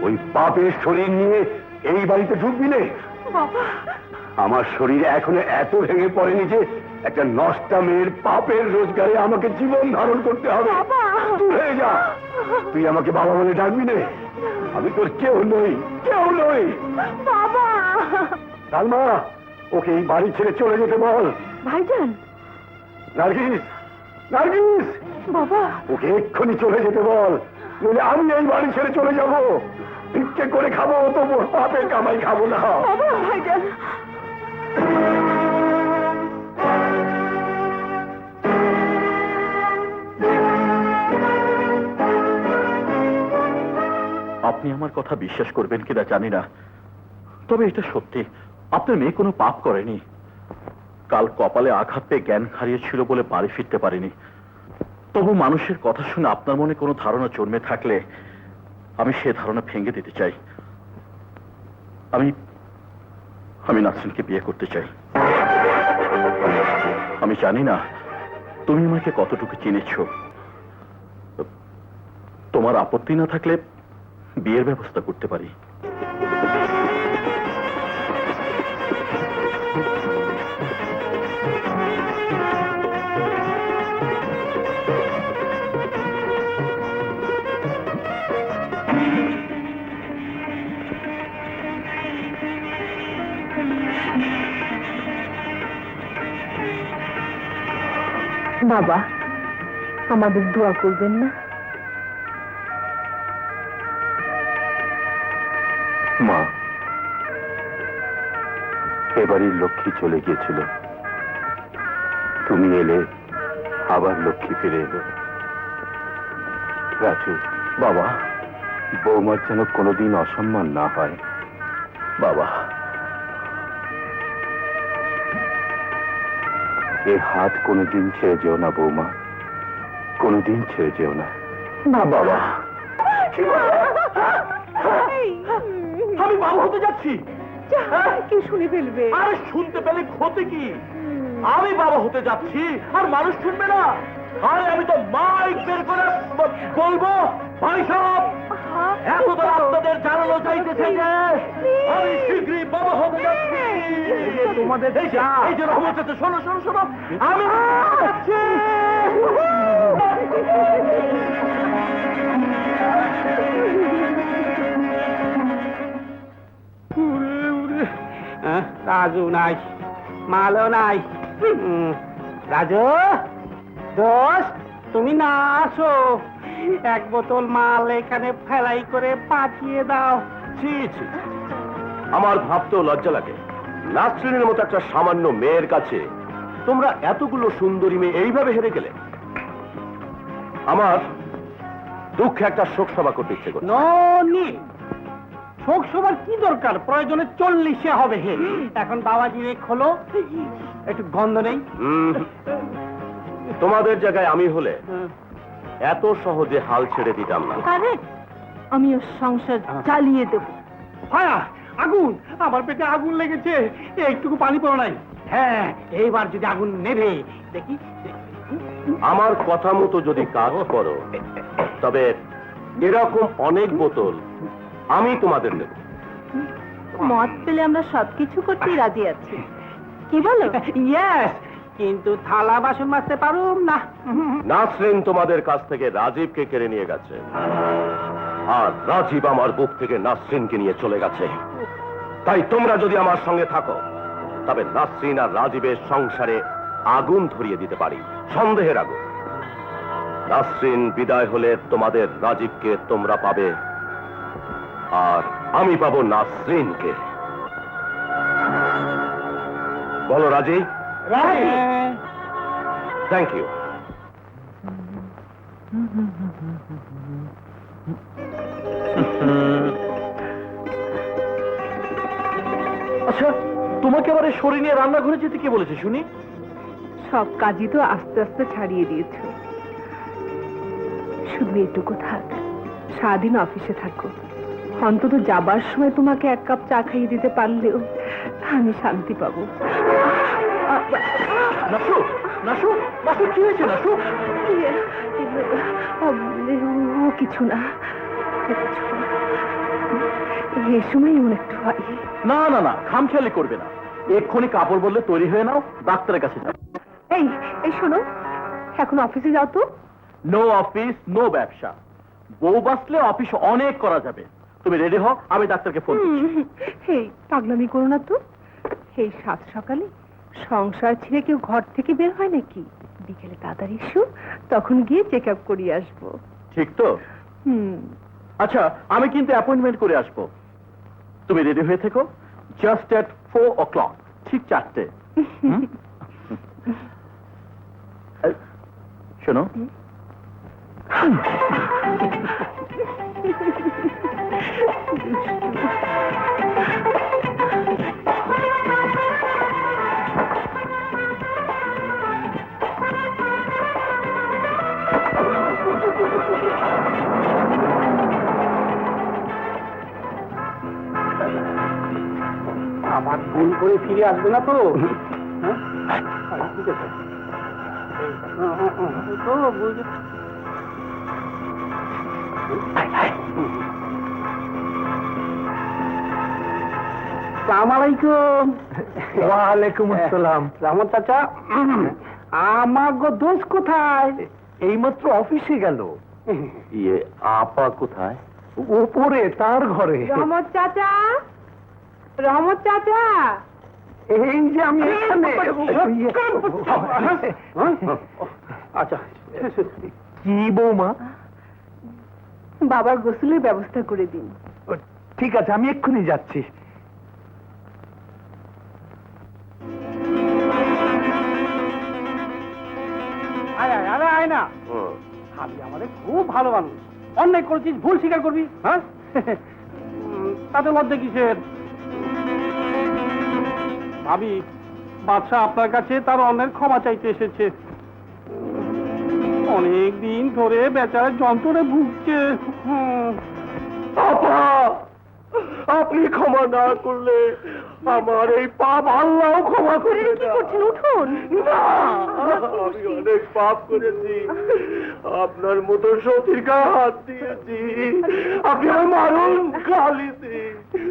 ওই পাপের শরীর নিয়ে এই বাড়িতে ঢুকবি না। বাবা, আমার শরীর এখনো এত ভেঙে পড়েনি যে একটা নষ্টা মেয়ের পাপের রোজগারে আমাকে জীবন ধারণ করতে হবে। বাবা! দূর হয়ে যা, তুই আমাকে বাবা বলে ডাকবি না। আমি তোর কেউ নই, কেউ নই। বাবা! সালমা, ওকে এই বাড়ি ছেড়ে চলে যেতে বল। ভাইজান! নার্গিস, নার্গিস, বাবা! ওকে এক্ষুনি চলে যেতে বল, নইলে আমি এই বাড়ি ছেড়ে চলে যাব। ভিক্ষে করে খাবো, তবু পাপের কামাই খাবো না। বাবা! ভাইজান! আপনি আমার কথা বিশ্বাস করবেন কিনা জানি না, তবে এটা সত্যি, আপনার মেয়ে কোনো পাপ করেনি। কাল কপালে আঘাত পেয়ে জ্ঞান হারিয়েছিল বলে বাড়ি ফিরতে পারেনি। তবু মানুষের কথা শুনে আপনার মনে কোনো ধারণা জন্মে থাকলে আমি সে ধারণা ভেঙে দিতে চাই। আমি নাসরিনকে বিয়ে করতে চাই। আমি জানি না তুমি আমাকে কতটুকু চিনেছ। তোমার আপত্তি না থাকলে বিয়ের ব্যবস্থা করতে পারি। বাবা, আমাদের দোয়া করবেন না? মা, এবারই লক্ষ্মী চলে গিয়েছিল, তুমি এলে, আবার লক্ষ্মী ফিরে এলো। রাজু, বাবা, বৌমার যেন কোনোদিন অসম্মান না হয়। বাবা, এ হাত কোনোদিন ছেড়ে যেও না বৌমা, কোনোদিন ছেড়ে যেও না। বাবা, আমি বাবা হতে যাচ্ছি। কি শুনে ফেলবে? আরে শুনতে পেলে ক্ষতি কি? আমি বাবা হতে যাচ্ছি আর মানুষ শুনবে না? আরে আমি তো মাইক বের করে বলবো, ভাই সাহেব, এতদিন আপনাদের জানানো চাইতেছে যে আমি শীঘ্রই বাবা হতে যাচ্ছি। তোমাদের এই যে রহমত, শোনো শোনো শোনো, আমি যাচ্ছি। রাজু নাই, মালও নাই। রাজু, দোষ, তুমি না আসো, এক বোতল মাল এখানে ফেলাই করে পাঠিয়ে দাও। ছি ছি, আমার ভাবতেও লজ্জা লাগে। নাসরিনের মতো একটা সামান্য মেয়ের কাছে তোমরা এতগুলো সুন্দরী মেয়ে এইভাবে হেরে গেলে। আমার দুঃখে একটা শোক সভা করতে ইচ্ছে করে। নো নিড, শোক সবার কি দরকার? প্রয়োজনে 40-এ হবে। এখন বাবাজিরে খোলো, একটু গন্ধ নেই? তোমাদের জায়গায় আমি হলে এত সহজে হাল ছেড়ে দিতাম না। আরে, আমি ওর সংসার চালিয়ে দেব। ফায়ার, আগুন, আমার পেটে আগুন লেগেছে, একটুকু পানি পড়ো নাই। হ্যাঁ, এইবার যদি আগুন নেবে দেখি। আমার কথা মতো যদি কাজ করো, তবে এরকম অনেক বোতল আমি তোমাদের দেব। মদ পেলে আমরা সবকিছু করতেই রাজি আছি, কি বলো? ইয়েস, কিন্তু থালা বাসন মাজতে পারুম না। নাসরিন তোমাদের কাছ থেকে রাজীবকে কেড়ে নিয়ে গেছে, আর রাজীব আমার বুক থেকে নাসরিনকে নিয়ে চলে গেছে। তাই তোমরা যদি আমার সঙ্গে থাকো, তবে নাসরিন আর রাজীবের সংসারে আগুন ধরিয়ে দিতে পারি, সন্দেহের আগুন। নাসরিন বিদায় হলে তোমাদের রাজীবকে তোমরা পাবে, আর আমি পাবো নাসরিনকে। বলো রাজি? Thank you. আচ্ছা, তোমাকে আবার সরিয়ে নিয়ে রান্নাঘরে যেতে কে বলেছে শুনি? সব কাজই তো আস্তে আস্তে ছাড়িয়ে দিয়েছ, শুধু এটুকু থাক, সারাদিন অফিসে থাকো, অন্তত যাবার সময় তোমাকে এক কাপ চা খাইয়ে দিতে পারলেও আমি শান্তি পাবো। নাসু, নাসু, নাসু, কি হয়েছে নাসু? ও কিছু না, এই সময় এমন একটু হয়। না না না, খামখেয়ালি করবে না। এক্ষুনি কাপড় বললে তৈরি হয়ে নাও, ডাক্তারের কাছে যাও। এই এই শোনো, এখন অফিসে যাও তো। নো অফিস, নো ব্যবসা। বউ বাঁচলে অফিস অনেক করা যাবে। তুমি রেডি হও, আমি ডাক্তারকে ফোন করছি। এই পাগলামি করো না তো। এই সাত সকালে সংসার ছেড়ে কেউ ঘর থেকে বের হয় নাকি? বিকেলে তাড়াতাড়ি এসো, তখন গিয়ে চেক আপ করিয়ে আসবো। ঠিক তো? হুম। আচ্ছা, আমি কিন্তু অ্যাপয়েন্টমেন্ট করে আসবো। তুমি রেডি হয়ে থেকো, জাস্ট এট 4 o'clock, ঠিক 4টে। শোনো, আবার ভুল করে ফিরে আসবে না তো? হ্যাঁ? আচ্ছা, ঠিক আছে। এই তো বুঝে। আসসালামু আলাইকুম। ওয়ালাইকুম আসসালাম। রামত চাচা, আমার গো দোষ কোথায়? এইমাত্র অফিসে গেল। ইয়ে আপা কোথায়? উপরে তার ঘরে। রহমত চাচা, রহমত চাচা। এই যে আমি এখানে। আচ্ছা, কি বৌমা? বাবার গোসলের ব্যবস্থা করে দিন। ঠিক আছে, আমি এক্ষুনি যাচ্ছি। আয় আয়, আরে আয় না। ভাবি আমাদের খুব ভালো মানুষ। অন্যায় করেছিস, ভুল স্বীকার করবি। হ্যাঁ, তাতে লজ্জা কিসের? ভাবি, বাদশা আপনার কাছে তার অন্যের ক্ষমা চাইতে এসেছে। অনেক দিন ধরে বেচারা যন্ত্রণে ভুগছে। আপা, আপনি ক্ষমা না করলে আমার এই পাপ আল্লাহ ক্ষমা করবে কি না। করছেন? উঠুন। না, আমি অনেক পাপ করেছি। আপনার মতো সতীর গায়ে হাত দিয়েছি। আপনি আমার মারুন, গালিছি,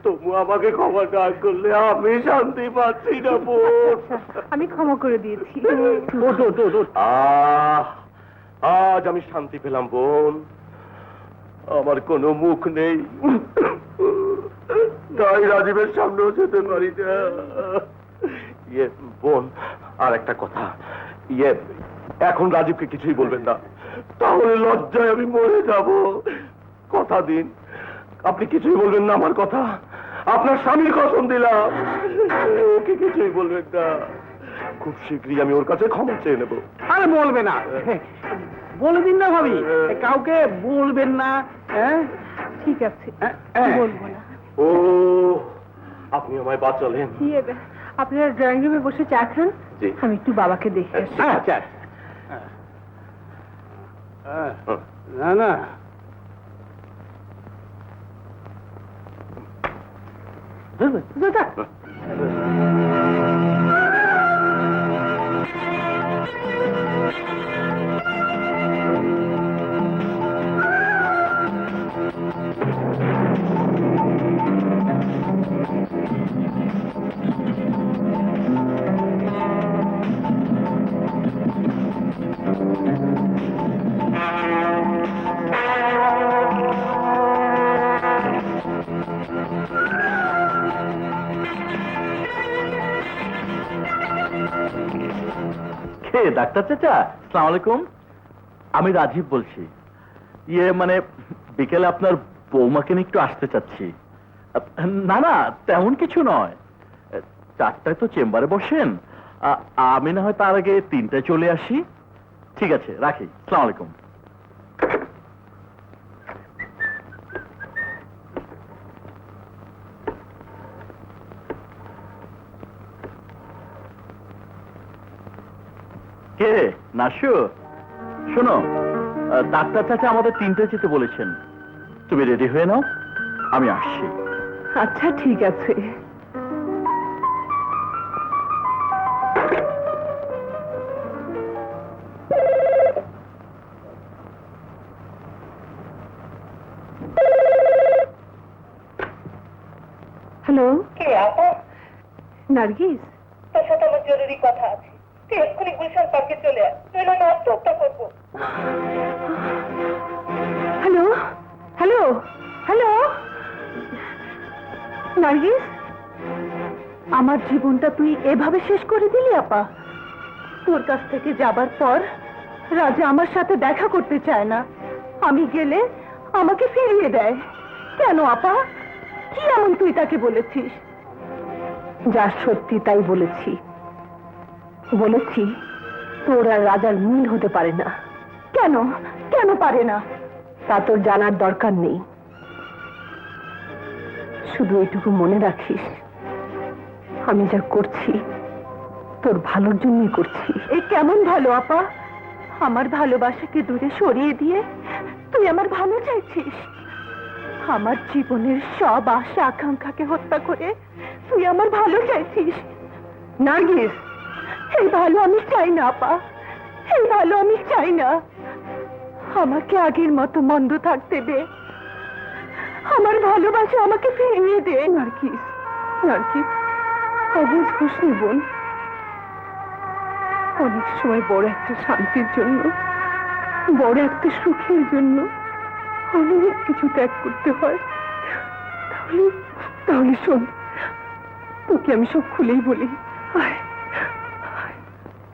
তবু আমাকে ক্ষমা না করলে আমি শান্তি পাচ্ছি না বোন। আমি ক্ষমা করে দিয়েছি। আজ আমি শান্তি পেলাম বোন। আমার কোনো মুখ নেই, তাই রাজীবের সামনেও যেতে পারি না। ইয়ে বোন, আর একটা কথা, ইয়ে এখন রাজীবকে কিছুই বলবেন না, তাহলে লজ্জায় আমি মরে যাব। কথা দিন, আপনি কিছুই বলবেন না আমার কথা। আপনার স্বামীর কসম দিলাম, ওকে কিছুই বলবেন না। খুব শীঘ্রই আমি ওর কাছে ক্ষমা চেয়ে নেব। আরে বলবে না, বলে দিন না ভাবি, কাউকে বলবেন না। হ্যাঁ, ঠিক আছে, বলবো না। ও, আপনি আমায় বাঁচালেন। আপনারা ড্রয়িং রুমে বসে চা খান, জি। আমি একটু বাবাকে দেখে আসি। আচ্ছা। না না, কে ডাক্তার চাচা? আসসালামু আলাইকুম। আমি রাজীব বলছি। ইয়ে মানে বিকেলে আপনার বৌমাকে নিয়ে একটু আসতে চাচ্ছি। না না, তেমন কিছু নয়। 4টায় তো চেম্বারে বসেন, আমি না হয় তার আগে 3টায় চলে আসি। ঠিক আছে, রাখি। আসসালামু আলাইকুম। কে নাশু? শোনো, ডাক্তার চাচা আমাদের 3টায় যেতে বলেছেন। তুমি রেডি হয়ে নাও, আমি আসছি। আচ্ছা, ঠিক আছে। নার্গিস, তোর সাথে আমার জরুরি কথা আছে। তুই এক্ষুনি গুলশান পার্কে চলে আয়, নইলে আমি আত্মহত্যা করবো। হ্যালো হ্যালো হ্যালো নার্গিস, আমার জীবনটা তুই এভাবে শেষ করে দিলি আপা। তোর কাছ থেকে যাবার পর রাজা আমার সাথে দেখা করতে চায় না, আমি গেলে আমাকে ফিরিয়ে দেয়। কেন আপা, কি এমন তুই তাকে বলেছিস? যা সত্যি তাই বলেছি। বলেছি তোর আর রাজার মিল হতে পারে না। কেন কেন পারে না তা তোর জানার দরকার নেই। শুধু এটুকু মনে রাখিস, আমি যা করছি তোর ভালোর জন্যই করছি। এ কেমন ভালো আপা? আমার ভালোবাসাকে দূরে সরিয়ে দিয়ে তুই আমার ভালো চাইছিস। আমার জীবনের সব আশা আকাঙ্ক্ষাকে হত্যা করে তুই আমার ভালো চাইছিস। নার্গিস, এই ভালো আমি চাই না আপা, এই ভালো আমি চাই না। আমাকে আগের মতো মন্দ থাকতে দে, আমার ভালোবাসা আমাকে ফিরিয়ে দে। নার্গিস, নার্গিস, অবুঝ খুশি বোন। অনেক সময় বড় একটা শান্তির জন্য, বড় একটা সুখের জন্য অনেক কিছু ত্যাগ করতে হয়। তাহলে তাহলে শোন, তোকে আমি সব খুলেই বলি। আয়